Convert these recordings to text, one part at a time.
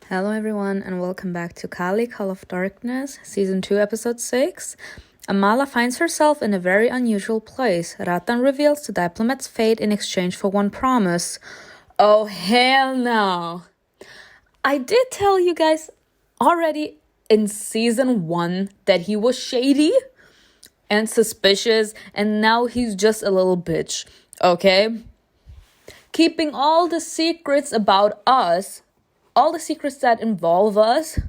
Hello everyone and welcome back to Kali Call of Darkness, Season 2, Episode 6. Amala finds herself in a very unusual place. Ratan reveals the diplomat's fate in exchange for one promise. Oh hell no! I did tell you guys already in Season 1 that he was shady and suspicious, and now he's just a little bitch, okay? Keeping all the secrets about us, all the secrets that involve us,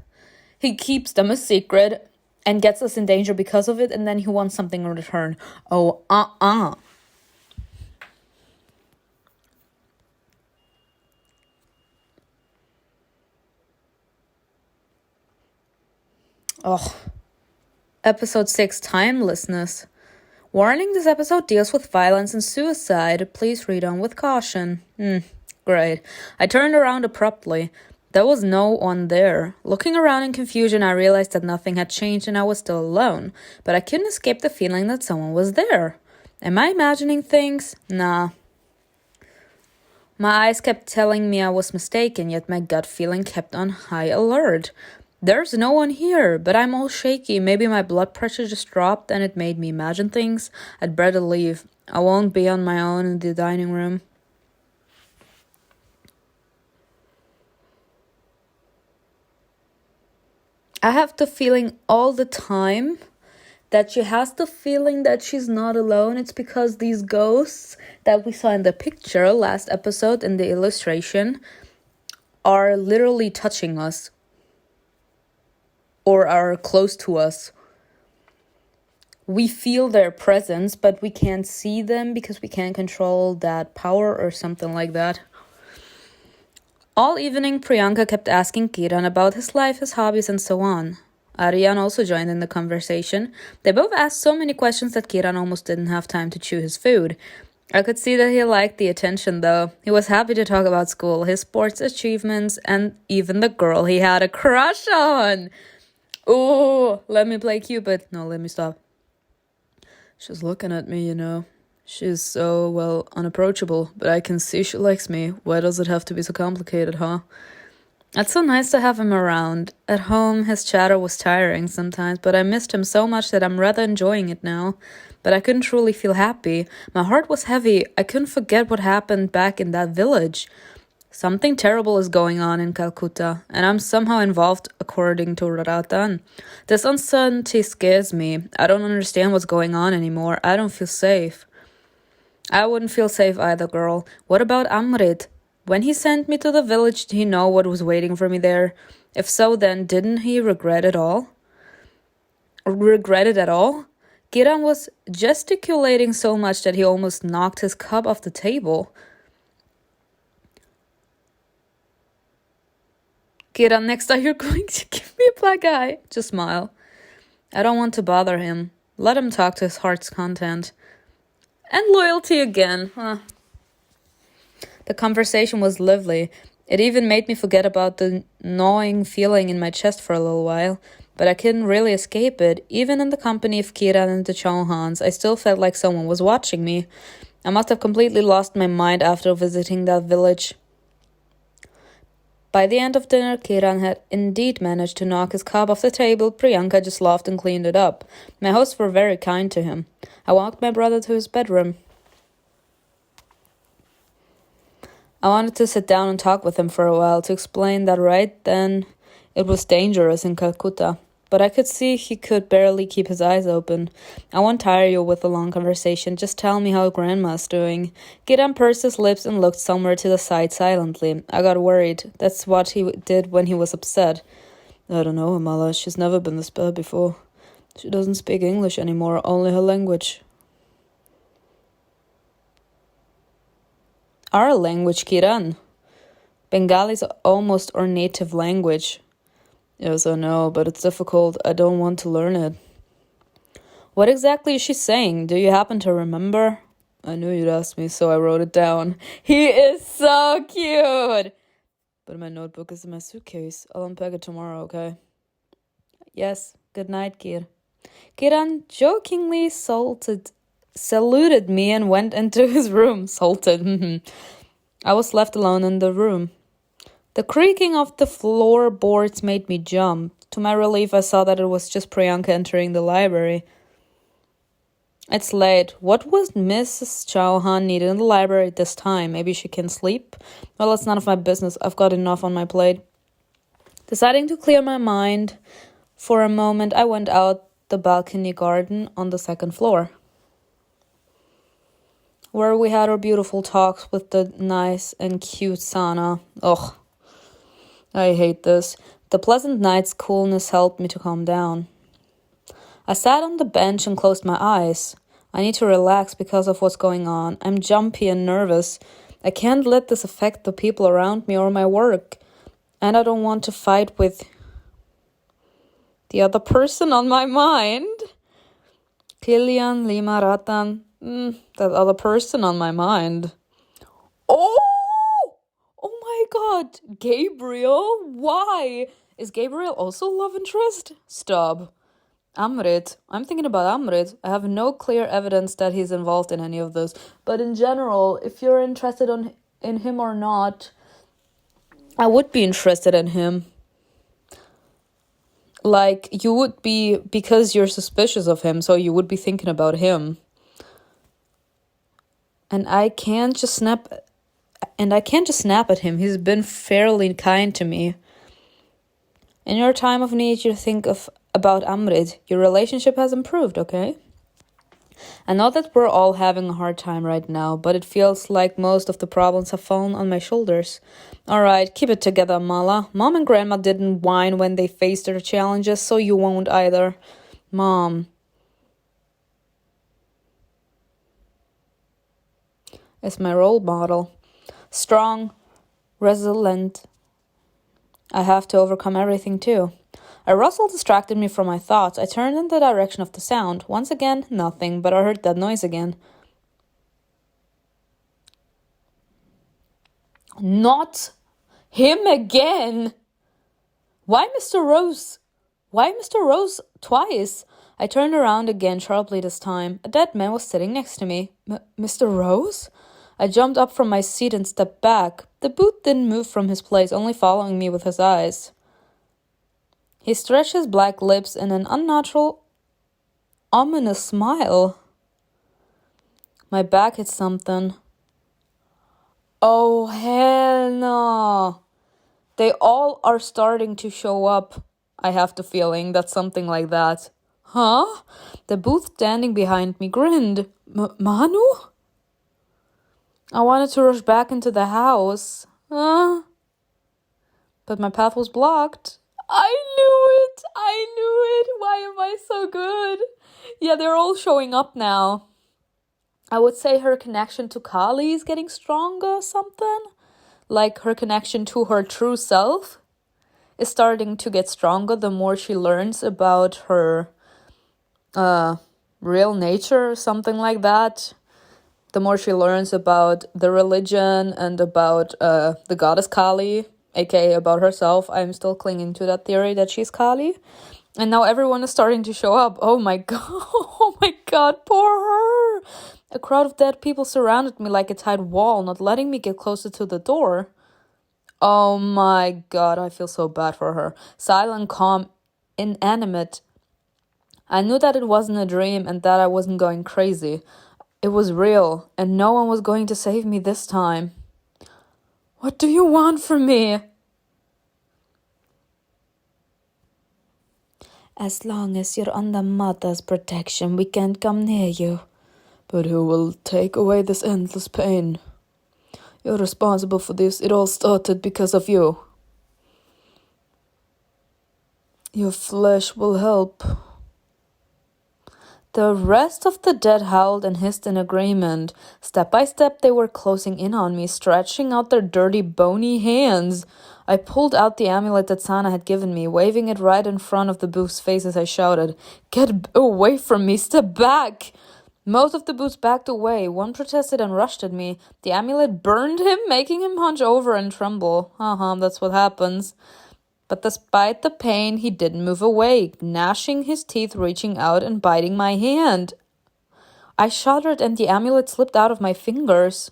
he keeps them a secret and gets us in danger because of it, and then he wants something in return. Oh, Oh. Episode 6, Timelessness. Warning, this episode deals with violence and suicide. Please read on with caution. Great. I turned around abruptly. There was no one there. Looking around in confusion, I realized that nothing had changed and I was still alone. But I couldn't escape the feeling that someone was there. Am I imagining things? Nah. My eyes kept telling me I was mistaken, yet my gut feeling kept on high alert. There's no one here, but I'm all shaky. Maybe my blood pressure just dropped and it made me imagine things. I'd better leave. I won't be on my own in the dining room. I have the feeling all the time that she has the feeling that she's not alone. It's because these ghosts that we saw in the picture last episode in the illustration are literally touching us or are close to us. We feel their presence, but we can't see them because we can't control that power or something like that. All evening, Priyanka kept asking Kiran about his life, his hobbies, and so on. Aryan also joined in the conversation. They both asked so many questions that Kiran almost didn't have time to chew his food. I could see that he liked the attention, though. He was happy to talk about school, his sports achievements, and even the girl he had a crush on. Ooh, let me play Cupid. No, let me stop. She's looking at me, you know. She's so, well, unapproachable, but I can see she likes me. Why does it have to be so complicated, huh? It's so nice to have him around. At home, his chatter was tiring sometimes, but I missed him so much that I'm rather enjoying it now. But I couldn't truly feel happy. My heart was heavy. I couldn't forget what happened back in that village. Something terrible is going on in Calcutta, and I'm somehow involved according to Ratan. This uncertainty scares me. I don't understand what's going on anymore. I don't feel safe. I wouldn't feel safe either, girl. What about Amrit? When he sent me to the village, did he know what was waiting for me there? If so, then didn't he regret it all? Regret it at all? Kiran was gesticulating so much that he almost knocked his cup off the table. Kiran, next time you're going to give me a black eye. Just smile. I don't want to bother him. Let him talk to his heart's content. And loyalty again. The conversation was lively. It even made me forget about the gnawing feeling in my chest for a little while. But I couldn't really escape it. Even in the company of Kiran and the Chauhans, I still felt like someone was watching me. I must have completely lost my mind after visiting that village. By the end of dinner, Kiran had indeed managed to knock his cup off the table. Priyanka just laughed and cleaned it up. My hosts were very kind to him. I walked my brother to his bedroom. I wanted to sit down and talk with him for a while to explain that right then it was dangerous in Calcutta. But I could see he could barely keep his eyes open. I won't tire you with a long conversation. Just tell me how Grandma's doing. Kiran pursed his lips and looked somewhere to the side silently. I got worried. That's what he did when he was upset. I don't know, Amala. She's never been this bad before. She doesn't speak English anymore, only her language. Our language, Kiran. Bengali is almost our native language. Yes, I know, but it's difficult. I don't want to learn it. What exactly is she saying? Do you happen to remember? I knew you'd ask me, so I wrote it down. He is so cute! But my notebook is in my suitcase. I'll unpack it tomorrow, okay? Yes, good night, Kir. Kiran jokingly saluted me and went into his room. Salted. I was left alone in the room. The creaking of the floorboards made me jump. To my relief, I saw that it was just Priyanka entering the library. It's late. What was Mrs. Chauhan needed in the library at this time? Maybe she can sleep? Well, it's none of my business. I've got enough on my plate. Deciding to clear my mind for a moment, I went out the balcony garden on the second floor, where we had our beautiful talks with the nice and cute Sana. Ugh, I hate this. The pleasant night's coolness helped me to calm down. I sat on the bench and closed my eyes. I need to relax because of what's going on. I'm jumpy and nervous. I can't let this affect the people around me or my work. And I don't want to fight with the other person on my mind. Kilian, Lima, Ratan. That other person on my mind. Oh my God. Gabriel? Why? Is Gabriel also love interest? Stop. AMRIT. I'm thinking about AMRIT. I have no clear evidence that he's involved in any of this. But in general, if you're interested in him or not, I would be interested in him. Like, you would be, because you're suspicious of him, so you would be thinking about him. And I can't just snap at him. He's been fairly kind to me. In your time of need, you think about AMRIT. Your relationship has improved, okay? I know that we're all having a hard time right now, but it feels like most of the problems have fallen on my shoulders. Alright, keep it together, Mala. Mom and Grandma didn't whine when they faced their challenges, so you won't either. Mom is my role model. Strong, resilient. I have to overcome everything too. A rustle distracted me from my thoughts. I turned in the direction of the sound. Once again, nothing, but I heard that noise again. Not him again! Why Mr. Rose? Why Mr. Rose twice? I turned around again sharply this time. A dead man was sitting next to me. Mr. Rose? I jumped up from my seat and stepped back. The boot didn't move from his place, only following me with his eyes. He stretched his black lips in an unnatural, ominous smile. My back hit something. Oh, hell no. They all are starting to show up. I have the feeling that something like that. Huh? The booth standing behind me grinned. Manu? I wanted to rush back into the house. But my path was blocked. I knew it! Why am I so good? Yeah, they're all showing up now. I would say her connection to Kali is getting stronger or something. Like her connection to her true self is starting to get stronger the more she learns about her real nature or something like that. The more she learns about the religion and about the goddess Kali, aka about herself. I'm still clinging to that theory that she's Kali. And now everyone is starting to show up. Oh my god, poor her. A crowd of dead people surrounded me like a tight wall, not letting me get closer to the door. Oh my god, I feel so bad for her. Silent, calm, inanimate. I knew that it wasn't a dream and that I wasn't going crazy. It was real, and no one was going to save me this time. What do you want from me? As long as you're under Mother's protection, we can't come near you. But who will take away this endless pain? You're responsible for this. It all started because of you. Your flesh will help. The rest of the dead howled and hissed in agreement. Step by step, they were closing in on me, stretching out their dirty, bony hands. I pulled out the amulet that Sana had given me, waving it right in front of the booth's face as I shouted, "Get away from me! Step back!" Most of the booths backed away. One protested and rushed at me. The amulet burned him, making him hunch over and tremble. That's what happens. But despite the pain, he didn't move away, gnashing his teeth, reaching out and biting my hand. I shuddered and the amulet slipped out of my fingers.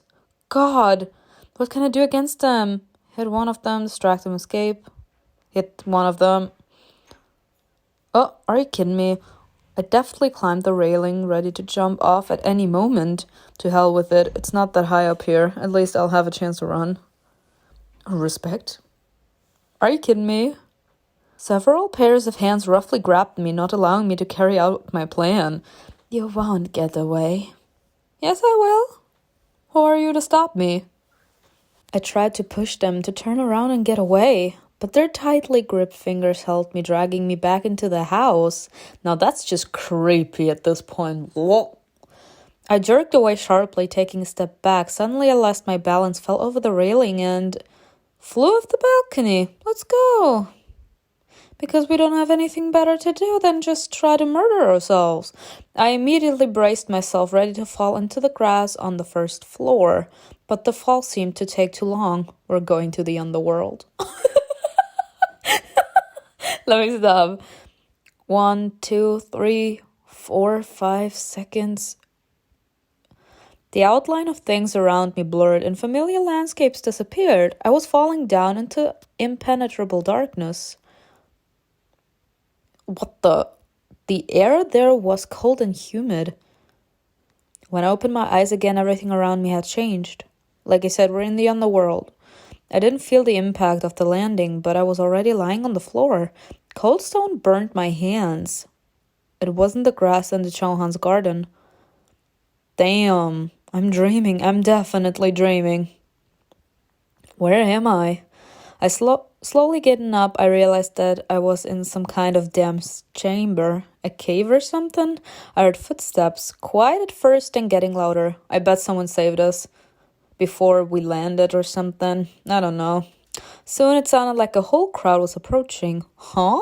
God, what can I do against him? Hit one of them, distract them, escape. Hit one of them. Oh, are you kidding me? I deftly climbed the railing, ready to jump off at any moment. To hell with it. It's not that high up here. At least I'll have a chance to run. Respect? Are you kidding me? Several pairs of hands roughly grabbed me, not allowing me to carry out my plan. You won't get away. Yes, I will. Who are you to stop me? I tried to push them to turn around and get away, but their tightly gripped fingers held me, dragging me back into the house. Now that's just creepy at this point. Whoa. I jerked away sharply, taking a step back. Suddenly I lost my balance, fell over the railing, and flew off the balcony. Let's go. Because we don't have anything better to do than just try to murder ourselves. I immediately braced myself, ready to fall into the grass on the first floor. But the fall seemed to take too long. We're going to the underworld. Let me stop. 1, 2, 3, 4, 5 seconds. The outline of things around me blurred and familiar landscapes disappeared. I was falling down into impenetrable darkness. What the? The air there was cold and humid. When I opened my eyes again, everything around me had changed. Like I said, we're in the underworld. I didn't feel the impact of the landing, but I was already lying on the floor. Cold stone burned my hands. It wasn't the grass in the Chauhan's garden. Damn, I'm dreaming. I'm definitely dreaming. Where am I? Slowly getting up, I realized that I was in some kind of damp chamber. A cave or something? I heard footsteps, quiet at first and getting louder. I bet someone saved us before we landed or something. I don't know. Soon it sounded like a whole crowd was approaching. Huh?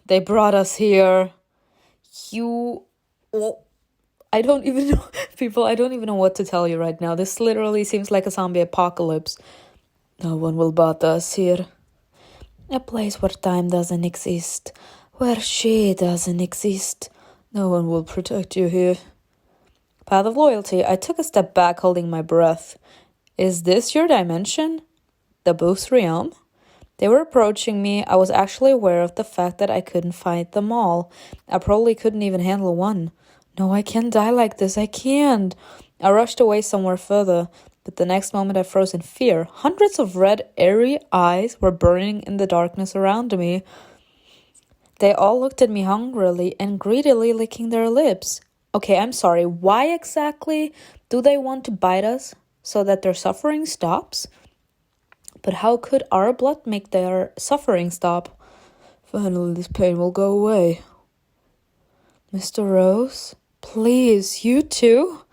They brought us here. I don't even know, people, I don't even know what to tell you right now. This literally seems like a zombie apocalypse. No one will bother us here. A place where time doesn't exist, where she doesn't exist. No one will protect you here. Path of loyalty. I took a step back, holding my breath. Is this your dimension? The Booth's realm? They were approaching me. I was actually aware of the fact that I couldn't fight them all. I probably couldn't even handle one. No, I can't die like this. I can't. I rushed away somewhere further, but the next moment I froze in fear. Hundreds of red, airy eyes were burning in the darkness around me. They all looked at me hungrily and greedily, licking their lips. Okay, I'm sorry. Why exactly do they want to bite us so that their suffering stops? But how could our blood make their suffering stop? Finally, this pain will go away. Mr. Rose? Please, you too?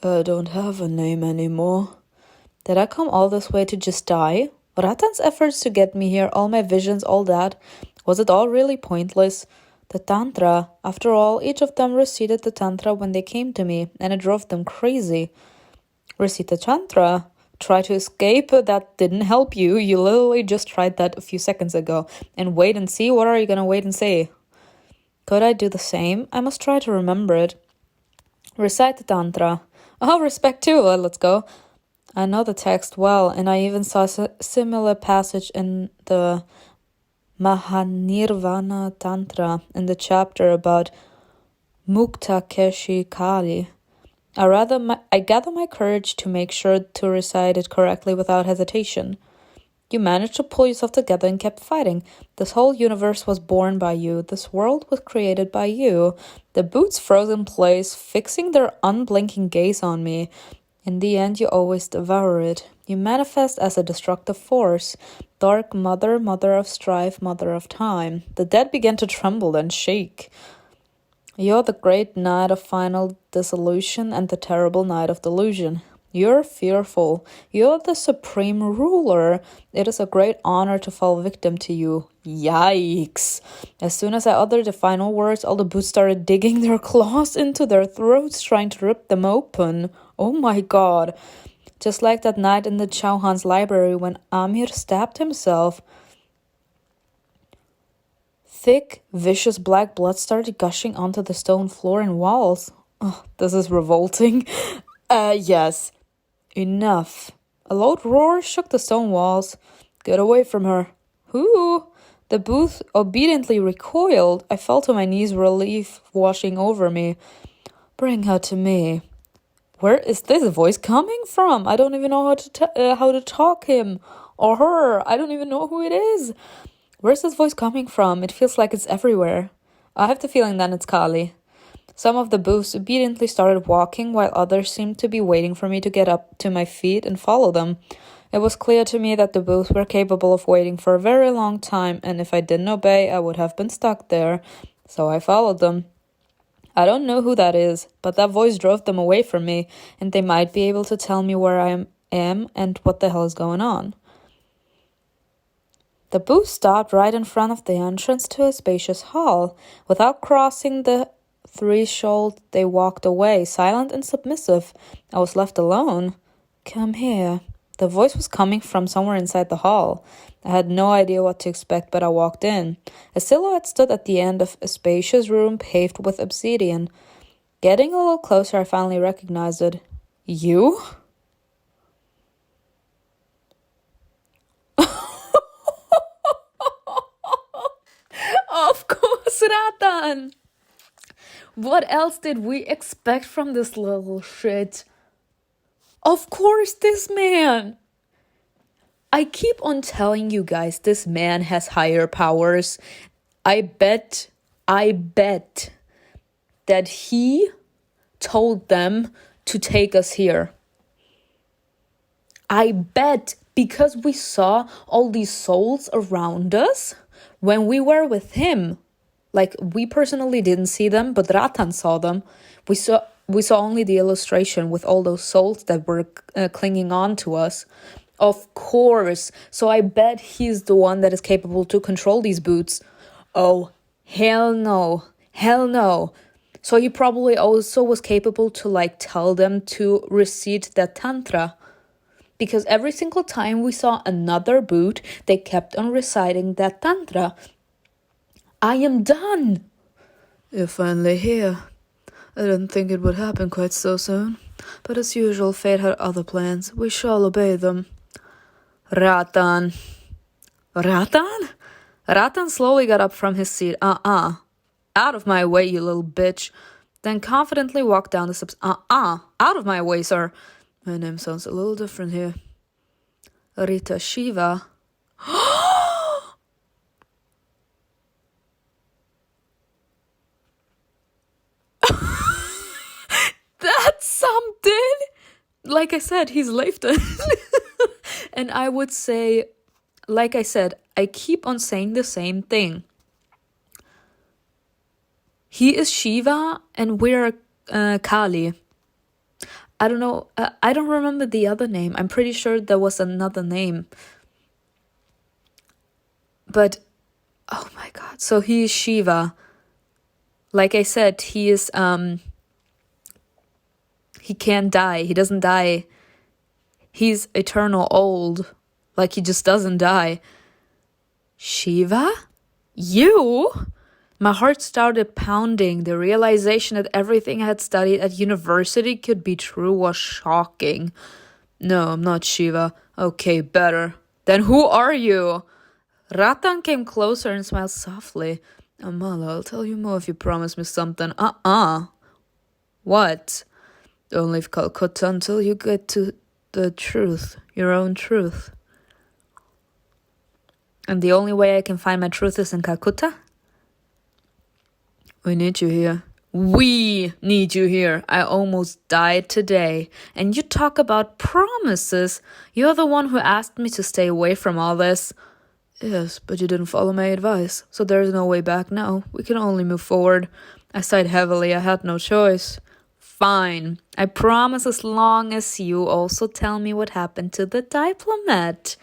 I don't have a name anymore. Did I come all this way to just die? Ratan's efforts to get me here, all my visions, all that, was it all really pointless? The Tantra, after all, each of them recited the Tantra when they came to me, and it drove them crazy. Recite the Tantra. Try to escape, that didn't help you. You literally just tried that a few seconds ago. And wait and see, what are you gonna wait and see? Could I do the same? I must try to remember it. Recite the Tantra. Oh, respect too. Let's go. I know the text well, and I even saw a similar passage in the Mahanirvana Tantra, in the chapter about Mukta Keshi Kali. I gather my courage to make sure to recite it correctly without hesitation. You managed to pull yourself together and kept fighting. This whole universe was born by you. This world was created by you. The boots froze in place, fixing their unblinking gaze on me. In the end, you always devour it. You manifest as a destructive force. Dark mother, mother of strife, mother of time. The dead began to tremble and shake. You're the great night of final dissolution and the terrible night of delusion. You're fearful. You're the supreme ruler. It is a great honor to fall victim to you. Yikes. As soon as I uttered the final words, all the boots started digging their claws into their throats, trying to rip them open. Oh my god. Just like that night in the Chauhan's library when Amir stabbed himself. Thick, vicious black blood started gushing onto the stone floor and walls. Oh, this is revolting. Yes. Enough. A loud roar shook the stone walls. Get away from her. Who? The booth obediently recoiled. I fell to my knees, relief washing over me. Bring her to me. Where is this voice coming from? I don't even know how to talk him or her. I don't even know who it is. Where's this voice coming from? It feels like it's everywhere. I have the feeling that it's Kali. Some of the booths obediently started walking, while others seemed to be waiting for me to get up to my feet and follow them. It was clear to me that the booths were capable of waiting for a very long time, and if I didn't obey, I would have been stuck there. So I followed them. I don't know who that is, but that voice drove them away from me, and they might be able to tell me where I am and what the hell is going on. The booth stopped right in front of the entrance to a spacious hall. Without crossing the threshold, they walked away, silent and submissive. I was left alone. Come here. The voice was coming from somewhere inside the hall. I had no idea what to expect, but I walked in. A silhouette stood at the end of a spacious room paved with obsidian. Getting a little closer, I finally recognized it. You? Of course, Ratan! What else did we expect from this little shit? Of course, this man! I keep on telling you guys, this man has higher powers. I bet that he told them to take us here. I bet, because we saw all these souls around us when we were with him. Like, we personally didn't see them, but Ratan saw them. We saw only the illustration with all those souls that were clinging on to us. Of course. So I bet he's the one that is capable to control these boots. Oh, hell no. Hell no. So he probably also was capable to tell them to recite that tantra. Because every single time we saw another boot, they kept on reciting that tantra. I am done. You're finally here. I didn't think it would happen quite so soon. But as usual, fate had other plans. We shall obey them. Ratan? Ratan slowly got up from his seat. Out of my way, you little bitch. Then confidently walked down the steps. Out of my way, sir. My name sounds a little different here. Rita Shiva. That's something! Like I said, he's Leifton. And I would say, like I said, I keep on saying the same thing. He is Shiva and we're Kali. I don't know. I don't remember the other name. I'm pretty sure there was another name. But, oh my god. So he is Shiva. Like I said, he is, he can't die. He doesn't die. He's eternal old. Like, he just doesn't die. Shiva? You? My heart started pounding. The realization that everything I had studied at university could be true was shocking. No, I'm not Shiva. Okay, better. Then who are you? Ratan came closer and smiled softly. Amala, I'll tell you more if you promise me something. What? Don't leave Calcutta until you get to the truth, your own truth. And the only way I can find my truth is in Calcutta? We need you here. We need you here. I almost died today. And you talk about promises. You're the one who asked me to stay away from all this. Yes, but you didn't follow my advice. So there's no way back now. We can only move forward. I sighed heavily. I had no choice. Fine. I promise, as long as you also tell me what happened to the diplomat.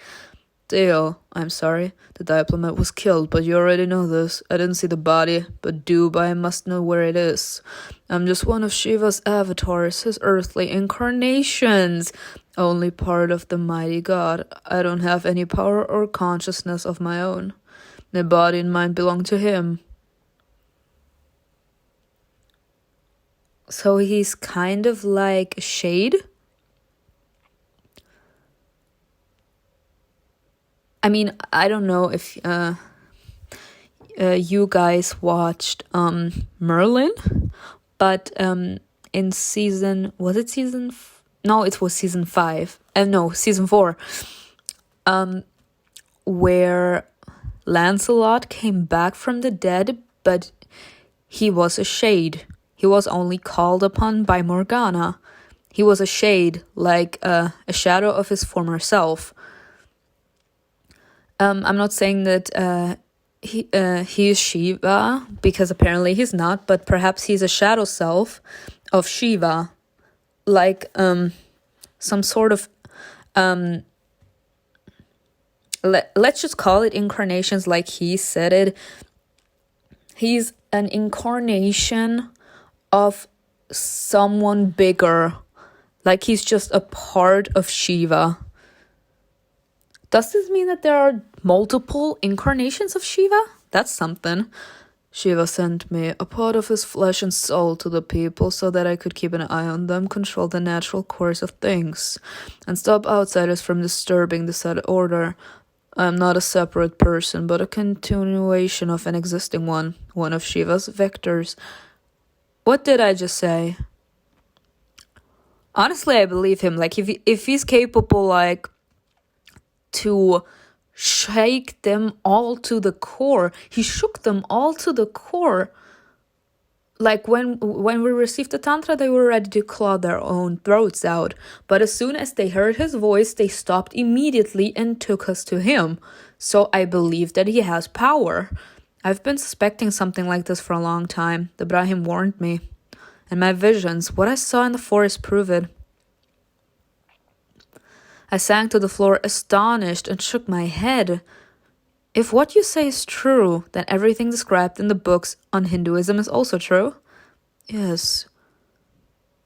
Deal. I'm sorry. The diplomat was killed, but you already know this. I didn't see the body, but I must know where it is. I'm just one of Shiva's avatars, his earthly incarnations. Only part of the mighty god. I don't have any power or consciousness of my own. The body and mind belong to him. So he's kind of like a shade. I mean, I don't know if you guys watched Merlin, but in season, was it season? No, it was season 5. No, season 4. Where Lancelot came back from the dead, but he was a shade. He was only called upon by Morgana. He was a shade, like a shadow of his former self. I'm not saying that he is Shiva, because apparently he's not, but perhaps he's a shadow self of Shiva, like some sort of let's just call it incarnations, like he said it. He's an incarnation of someone bigger, like he's just a part of Shiva. Does this mean that there are multiple incarnations of Shiva? That's something. Shiva sent me a part of his flesh and soul to the people so that I could keep an eye on them, control the natural course of things, and stop outsiders from disturbing the set order. I am not a separate person, but a continuation of an existing one of Shiva's vectors. What did I just say? Honestly, I believe him. Like, if he's capable, like, to shake them all to the core. He shook them all to the core. Like when we received the Tantra, they were ready to claw their own throats out. But as soon as they heard his voice, they stopped immediately and took us to him. So I believe that he has power. I've been suspecting something like this for a long time. The Brahim warned me. And my visions, what I saw in the forest, prove it. I sank to the floor astonished and shook my head. If what you say is true, then everything described in the books on Hinduism is also true. Yes.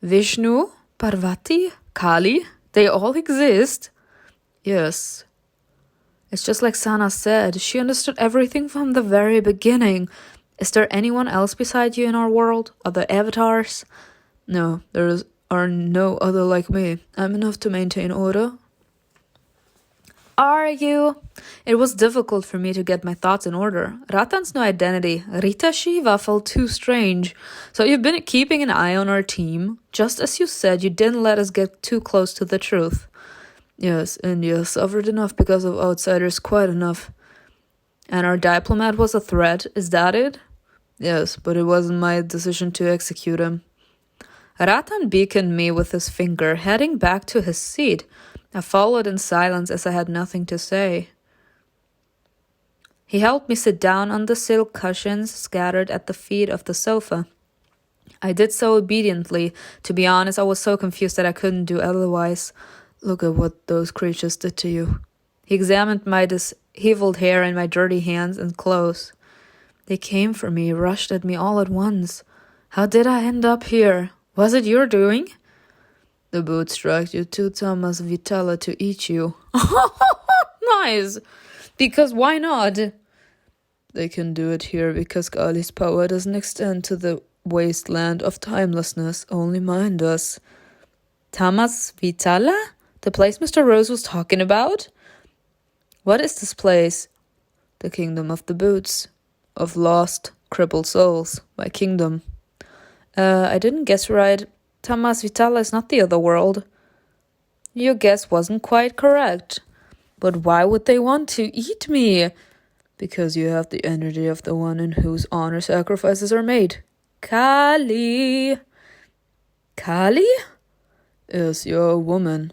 Vishnu, Parvati, Kali, they all exist. Yes. It's just like Sana said, she understood everything from the very beginning. Is there anyone else beside you in our world? Other avatars? No, there are no other like me. I'm enough to maintain order. Are you? It was difficult for me to get my thoughts in order. Ratan's new identity, Rita Shiva, felt too strange. So you've been keeping an eye on our team. Just as you said, you didn't let us get too close to the truth. Yes, and you suffered enough because of outsiders, quite enough. And our diplomat was a threat, is that it? Yes, but it wasn't my decision to execute him. Ratan beaconed me with his finger, heading back to his seat. I followed in silence as I had nothing to say. He helped me sit down on the silk cushions scattered at the feet of the sofa. I did so obediently. To be honest, I was so confused that I couldn't do otherwise. Look at what those creatures did to you. He examined my disheveled hair and my dirty hands and clothes. They came for me, rushed at me all at once. How did I end up here? Was it your doing? The boots dragged you to Thomas Vitala to eat you. Nice! Because why not? They can do it here because Kali's power doesn't extend to the wasteland of timelessness, only mine does. Thomas Vitala? The place Mr. Rose was talking about? What is this place? The kingdom of the boots. Of lost, crippled souls. My kingdom. I didn't guess right. Tamas Vitala is not the other world. Your guess wasn't quite correct. But why would they want to eat me? Because you have the energy of the one in whose honor sacrifices are made. Kali. Kali? Yes, you're a woman.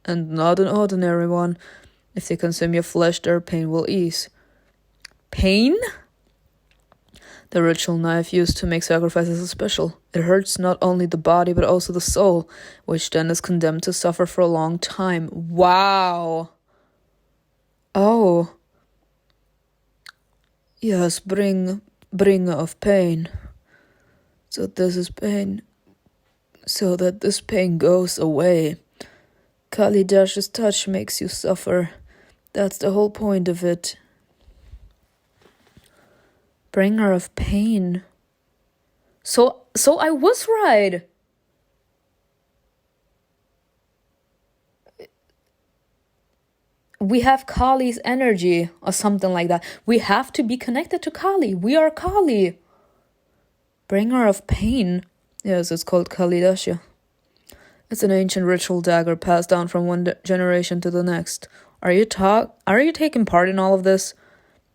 And not an ordinary one. If they consume your flesh, their pain will ease. Pain? The ritual knife used to make sacrifices is special. It hurts not only the body but also the soul, which then is condemned to suffer for a long time. Wow. Oh. Yes, bringer of pain. So this is pain. So that this pain goes away. Kali Dash's touch makes you suffer. That's the whole point of it. Bringer of pain. So so I was right. We have Kali's energy or something like that. We have to be connected to Kali. We are Kali. Bringer of pain. Yes, it's called Kalidasha. It's an ancient ritual dagger passed down from one generation to the next. Are you taking part in all of this?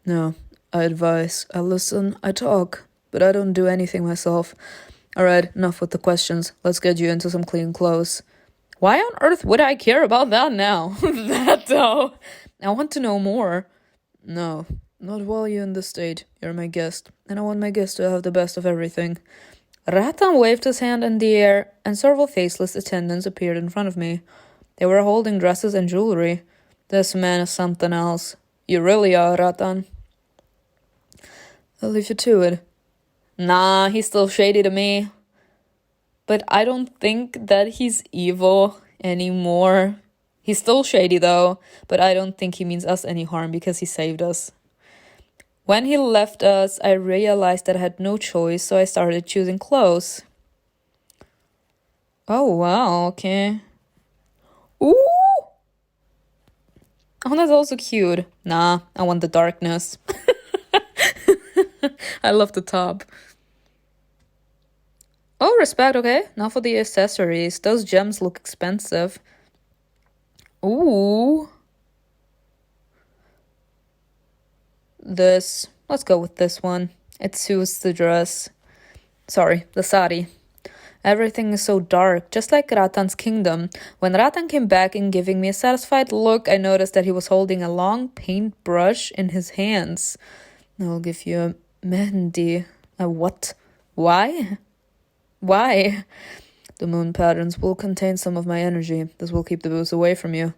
No, I advise, I listen, I talk, but I don't do anything myself. Alright, enough with the questions. Let's get you into some clean clothes. Why on earth would I care about that now? That though. I want to know more. No, not while you're in this state. You're my guest, and I want my guest to have the best of everything. Ratan waved his hand in the air, and several faceless attendants appeared in front of me. They were holding dresses and jewelry. This man is something else. You really are, Ratan. I'll leave you to it. Nah, he's still shady to me. But I don't think that he's evil anymore. He's still shady though, but I don't think he means us any harm because he saved us. When he left us, I realized that I had no choice, so I started choosing clothes. Oh wow, okay. Ooh! Oh, that's also cute. Nah, I want the darkness. I love the top. Oh, respect, okay. Now for the accessories. Those gems look expensive. Ooh. Let's go with this one. It suits the dress. Sorry, the sari. Everything is so dark, just like Ratan's kingdom. When Ratan came back and giving me a satisfied look, I noticed that he was holding a long paintbrush in his hands. I'll give you a mehendi. A what? Why? Why? The moon patterns will contain some of my energy. This will keep the booze away from you.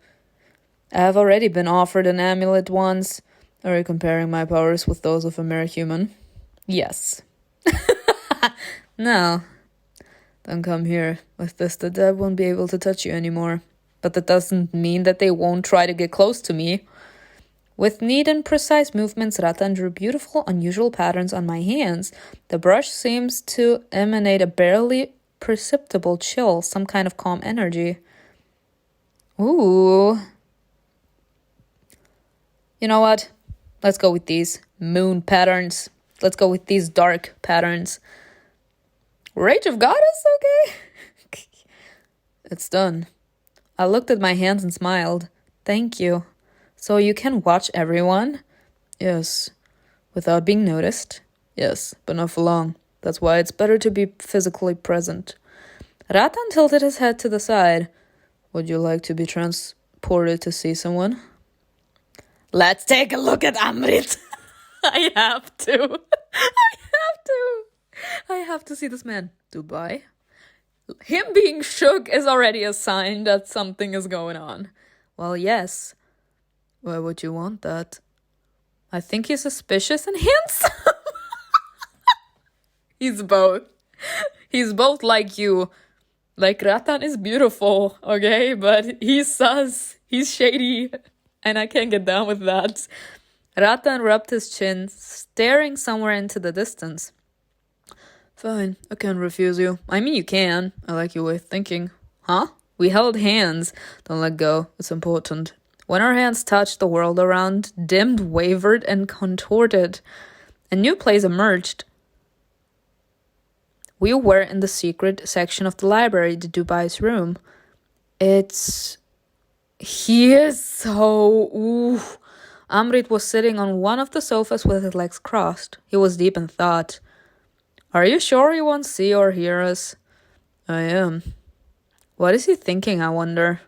I have already been offered an amulet once. Are you comparing my powers with those of a mere human? Yes. No. Don't come here. With this, the dead won't be able to touch you anymore. But that doesn't mean that they won't try to get close to me. With neat and precise movements, Ratan drew beautiful, unusual patterns on my hands. The brush seems to emanate a barely perceptible chill, some kind of calm energy. Ooh. You know what? Let's go with these moon patterns. Let's go with these dark patterns. Rage of Goddess, okay? It's done. I looked at my hands and smiled. Thank you. So you can watch everyone? Yes. Without being noticed? Yes, but not for long. That's why it's better to be physically present. Ratan tilted his head to the side. Would you like to be transported to see someone? Let's take a look at AMRIT. I have to. I have to see this man. Dubai. Him being shook is already a sign that something is going on. Well, yes. Why would you want that? I think he's suspicious and handsome. He's both. He's both like you. Like, Ratan is beautiful, okay? But he's sus. He's shady. And I can't get down with that. Ratan rubbed his chin, staring somewhere into the distance. Fine, I can't refuse you. I mean, you can. I like your way of thinking. Huh? We held hands. Don't let go. It's important. When our hands touched, the world around dimmed, wavered, and contorted. A new place emerged. We were in the secret section of the library, the Dubai's room. He is so... Ooh. Amrit was sitting on one of the sofas with his legs crossed. He was deep in thought. Are you sure you won't see or hear us? I am. What is he thinking, I wonder?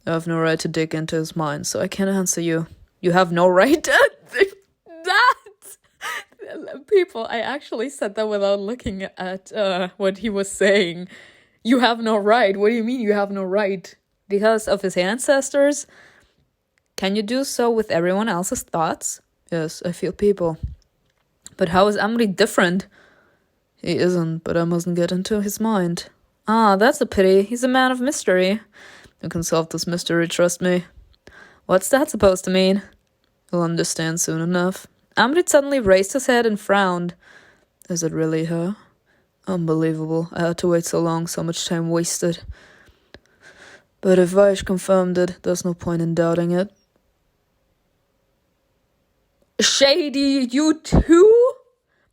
I have no right to dig into his mind, so I can't answer you. You have no right to think that? People, I actually said that without looking at what he was saying. You have no right. What do you mean you have no right? Because of his ancestors? Can you do so with everyone else's thoughts? Yes, I feel people. But how is Amri different? He isn't, but I mustn't get into his mind. Ah, that's a pity. He's a man of mystery. You can solve this mystery, trust me. What's that supposed to mean? You'll understand soon enough. Amrit suddenly raised his head and frowned. Is it really her? Unbelievable. I had to wait so long, so much time wasted. But if Vaish confirmed it, there's no point in doubting it. Shady, you too?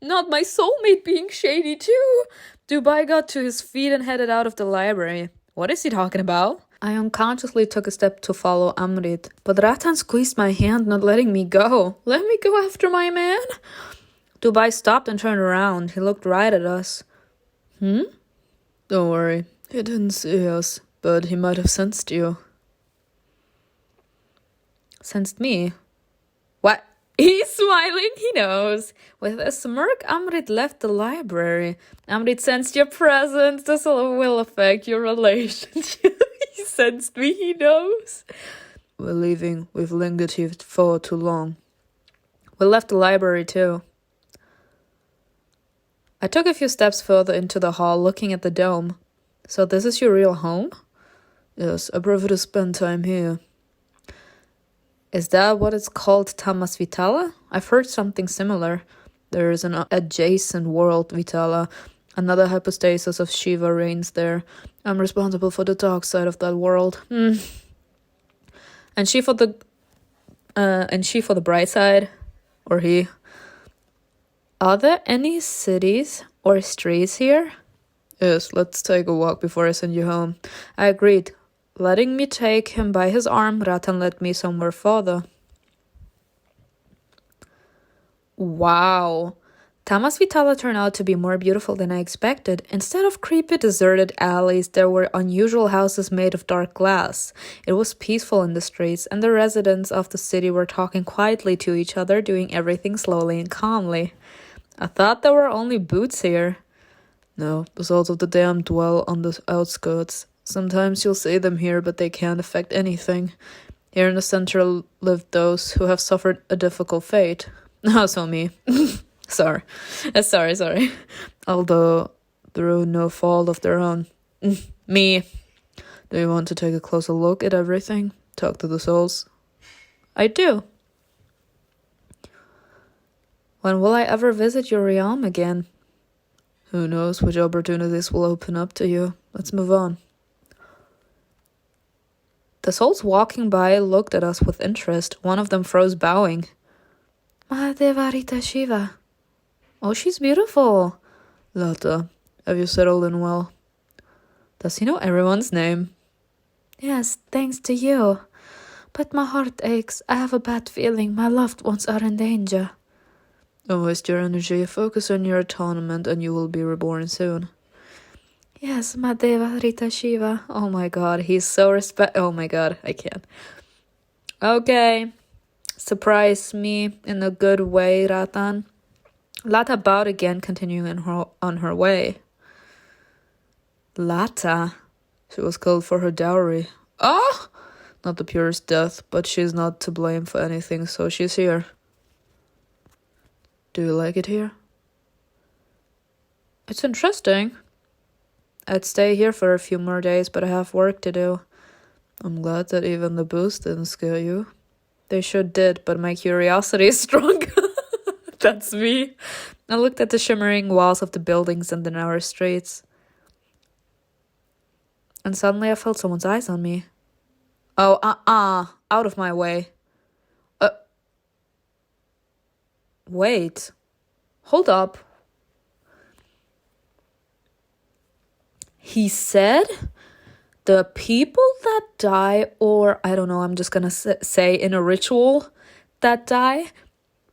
Not my soulmate being shady too. Dubai got to his feet and headed out of the library. What is he talking about? I unconsciously took a step to follow Amrit, but Ratan squeezed my hand, not letting me go. Let me go after my man? Dubai stopped and turned around. He looked right at us. Don't worry. He didn't see us, but he might have sensed you. Sensed me? What? He's smiling, he knows. With a smirk, Amrit left the library. Amrit sensed your presence. This will affect your relationship. He sensed me, he knows. We're leaving. We've lingered here for too long. We left the library too. I took a few steps further into the hall, looking at the dome. So this is your real home? Yes, I prefer to spend time here. Is that what it's called, Tamas Vitala? I've heard something similar. There is an adjacent world, Vitala. Another hypostasis of Shiva reigns there. I'm responsible for the dark side of that world. And she for the bright side? Or he? Are there any cities or streets here? Yes, let's take a walk before I send you home. I agreed. Letting me take him by his arm, Ratan led me somewhere further. Wow. Tamas Vitala turned out to be more beautiful than I expected. Instead of creepy, deserted alleys, there were unusual houses made of dark glass. It was peaceful in the streets, and the residents of the city were talking quietly to each other, doing everything slowly and calmly. I thought there were only boots here. No, the souls of the damned dwell on the outskirts. Sometimes you'll see them here, but they can't affect anything. Here in the center live those who have suffered a difficult fate. So me. Sorry. Although through no fault of their own. Me. Do you want to take a closer look at everything? Talk to the souls? I do. When will I ever visit your realm again? Who knows which opportunities will open up to you. Let's move on. The souls walking by looked at us with interest. One of them froze, bowing. Mahadevarita Shiva. Oh, she's beautiful. Lata, have you settled in well? Does he know everyone's name? Yes, thanks to you. But my heart aches. I have a bad feeling my loved ones are in danger. Don't waste your energy. Focus on your atonement and you will be reborn soon. Yes, Madeva Rita Shiva. Oh my god, he's so oh my god, I can't. Okay. Surprise me in a good way, Ratan. Lata bowed again, continuing on her way. Lata? She was killed for her dowry. Oh! Not the purest death, but she's not to blame for anything, so she's here. Do you like it here? It's interesting. I'd stay here for a few more days, but I have work to do. I'm glad that even the booze didn't scare you. They sure did, but my curiosity is strong. That's me. I looked at the shimmering walls of the buildings and the narrow streets. And suddenly I felt someone's eyes on me. Oh, out of my way. Wait. Hold up. He said the people that die, or I don't know, I'm just gonna say in a ritual that die,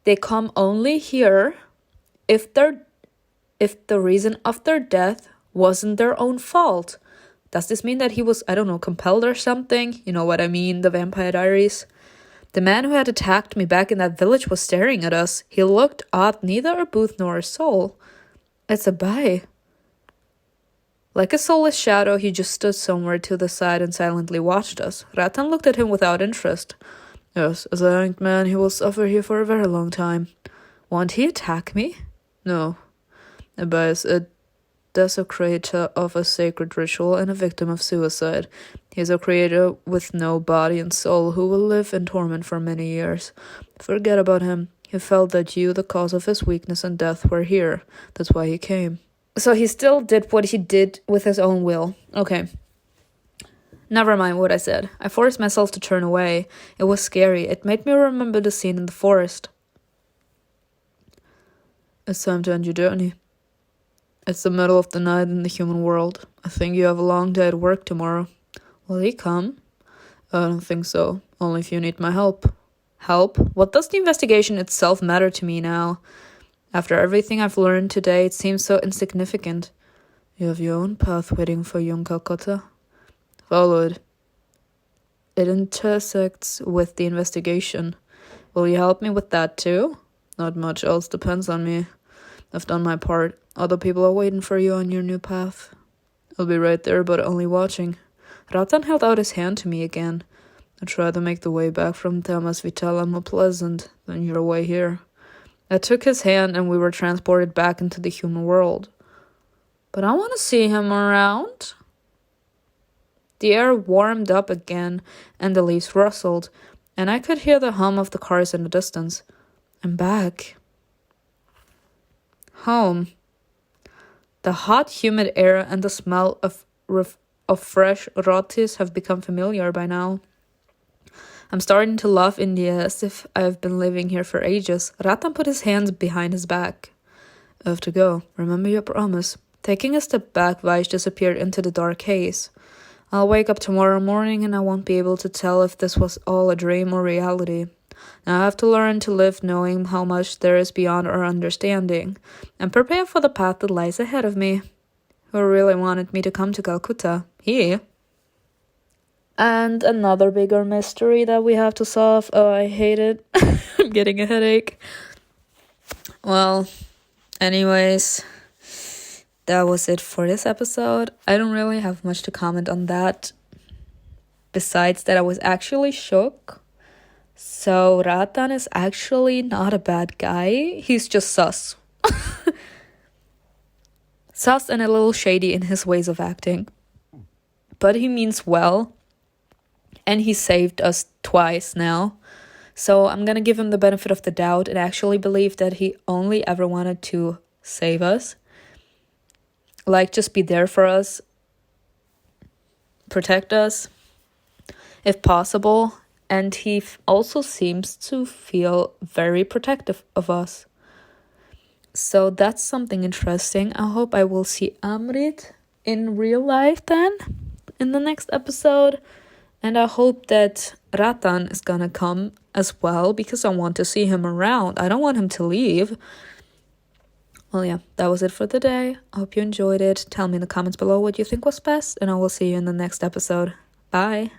they come only here if the reason of their death wasn't their own fault. Does this mean that he was, I don't know, compelled or something? You know what I mean, the Vampire Diaries. The man who had attacked me back in that village was staring at us. He looked odd, neither a booth nor a soul. It's a bai. Like a soulless shadow, he just stood somewhere to the side and silently watched us. Ratan looked at him without interest. Yes, as a hanged man, he will suffer here for a very long time. Won't he attack me? No. A bai is a desecrator of a sacred ritual and a victim of suicide. He is a creator with no body and soul who will live in torment for many years. Forget about him. He felt that you, the cause of his weakness and death, were here. That's why he came. So he still did what he did with his own will. Okay. Never mind what I said. I forced myself to turn away. It was scary. It made me remember the scene in the forest. It's time to end your journey. It's the middle of the night in the human world. I think you have a long day at work tomorrow. Will he come? I don't think so. Only if you need my help. Help? What does the investigation itself matter to me now? After everything I've learned today, it seems so insignificant. You have your own path waiting for you in Calcutta. Follow it. It intersects with the investigation. Will you help me with that too? Not much else depends on me. I've done my part. Other people are waiting for you on your new path. I'll be right there, but only watching. Ratan held out his hand to me again. I tried to make the way back from Tamas Vitala more pleasant than your way here. I took his hand and we were transported back into the human world. But I want to see him around. The air warmed up again and the leaves rustled, and I could hear the hum of the cars in the distance. I'm back. Home. The hot, humid air and the smell of fresh rotis have become familiar by now. I'm starting to love India as if I've been living here for ages. Ratan put his hands behind his back. I have to go. Remember your promise. Taking a step back, Vaish disappeared into the dark haze. I'll wake up tomorrow morning and I won't be able to tell if this was all a dream or reality. Now I have to learn to live knowing how much there is beyond our understanding, and prepare for the path that lies ahead of me. Who really wanted me to come to Calcutta? He. And another bigger mystery that we have to solve. Oh, I hate it. I'm getting a headache. Well, anyways, that was it for this episode. I don't really have much to comment on that. Besides that, I was actually shook. So Ratan is actually not a bad guy. He's just sus. Sus and a little shady in his ways of acting. But he means well. And he saved us twice now. So I'm gonna give him the benefit of the doubt and actually believe that he only ever wanted to save us. Like, just be there for us. Protect us, if possible. And he also seems to feel very protective of us. So that's something interesting. I hope I will see AMRIT in real life then, in the next episode. And I hope that Ratan is gonna come as well, because I want to see him around. I don't want him to leave. Well, yeah, that was it for the day. I hope you enjoyed it. Tell me in the comments below what you think was best, and I will see you in the next episode. Bye.